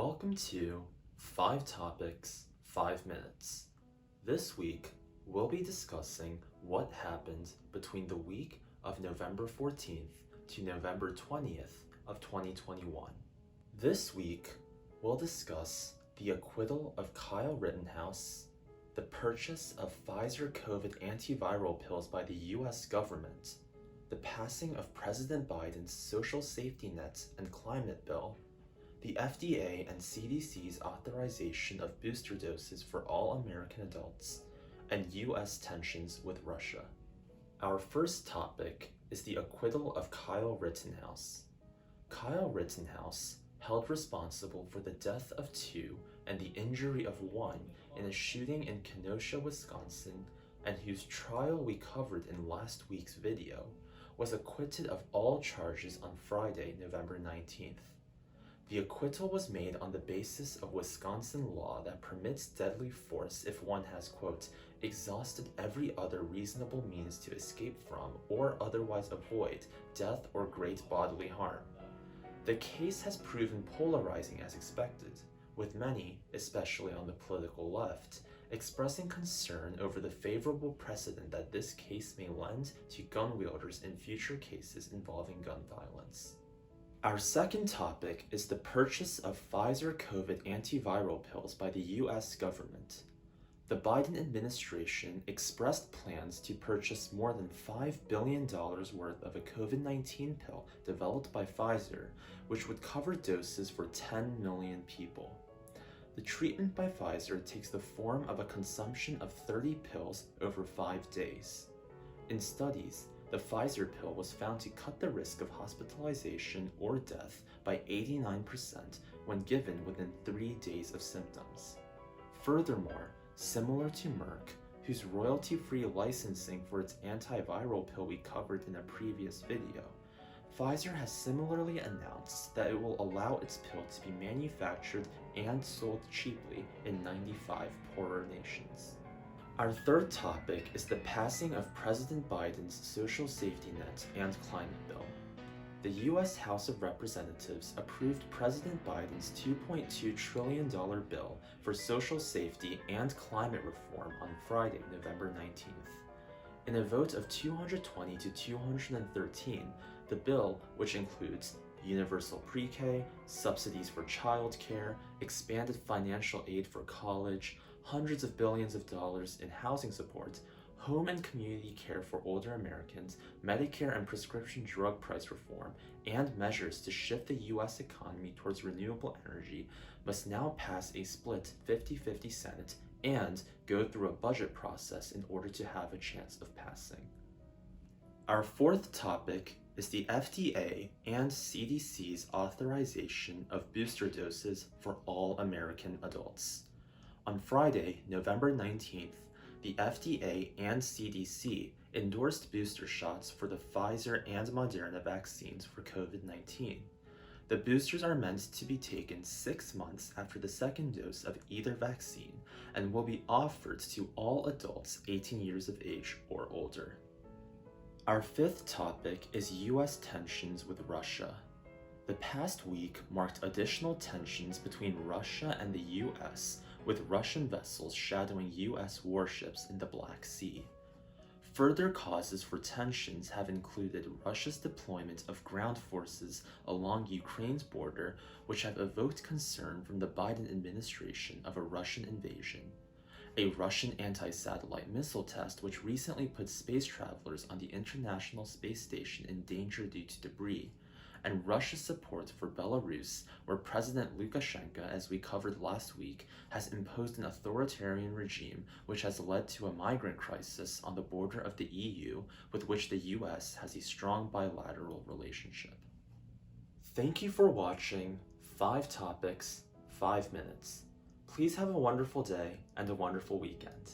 Welcome to 5 Topics, 5 Minutes. This week, we'll be discussing what happened between the week of November 14th to November 20th of 2021. This week, we'll discuss the acquittal of Kyle Rittenhouse, the purchase of Pfizer COVID antiviral pills by the US government, the passing of President Biden's social safety net and climate bill, the FDA and CDC's authorization of booster doses for all American adults, and US tensions with Russia. Our first topic is the acquittal of Kyle Rittenhouse. Kyle Rittenhouse, held responsible for the death of 2 and the injury of 1 in a shooting in Kenosha, Wisconsin, and whose trial we covered in last week's video, was acquitted of all charges on Friday, November 19th. The acquittal was made on the basis of Wisconsin law that permits deadly force if one has, quote, exhausted every other reasonable means to escape from or otherwise avoid death or great bodily harm. The case has proven polarizing as expected, with many, especially on the political left, expressing concern over the favorable precedent that this case may lend to gun wielders in future cases involving gun violence. Our second topic is the purchase of Pfizer COVID antiviral pills by the US government. The Biden administration expressed plans to purchase more than $5 billion worth of a COVID-19 pill developed by Pfizer, which would cover doses for 10 million people. The treatment by Pfizer takes the form of a consumption of 30 pills over 5 days. In studies, the Pfizer pill was found to cut the risk of hospitalization or death by 89% when given within 3 days of symptoms. Furthermore, similar to Merck, whose royalty-free licensing for its antiviral pill we covered in a previous video, Pfizer has similarly announced that it will allow its pill to be manufactured and sold cheaply in 95 poorer nations. Our third topic is the passing of President Biden's social safety net and climate bill. The US House of Representatives approved President Biden's $2.2 trillion bill for social safety and climate reform on Friday, November 19th. In a vote of 220 to 213, the bill, which includes universal pre-K, subsidies for childcare, expanded financial aid for college, hundreds of billions of dollars in housing support, home and community care for older Americans, Medicare and prescription drug price reform, and measures to shift the U.S. economy towards renewable energy, must now pass a split 50-50 Senate and go through a budget process in order to have a chance of passing. Our fourth topic is the FDA and CDC's authorization of booster doses for all American adults. On Friday, November 19th, the FDA and CDC endorsed booster shots for the Pfizer and Moderna vaccines for COVID-19. The boosters are meant to be taken 6 months after the second dose of either vaccine and will be offered to all adults 18 years of age or older. Our fifth topic is US tensions with Russia. The past week marked additional tensions between Russia and the US, with Russian vessels shadowing US warships in the Black Sea. Further causes for tensions have included Russia's deployment of ground forces along Ukraine's border, which have evoked concern from the Biden administration of a Russian invasion, a Russian anti-satellite missile test which recently put space travelers on the International Space Station in danger due to debris, and Russia's support for Belarus, where President Lukashenko, as we covered last week, has imposed an authoritarian regime which has led to a migrant crisis on the border of the EU, with which the US has a strong bilateral relationship. Thank you for watching 5 Topics, 5 Minutes. Please have a wonderful day and a wonderful weekend.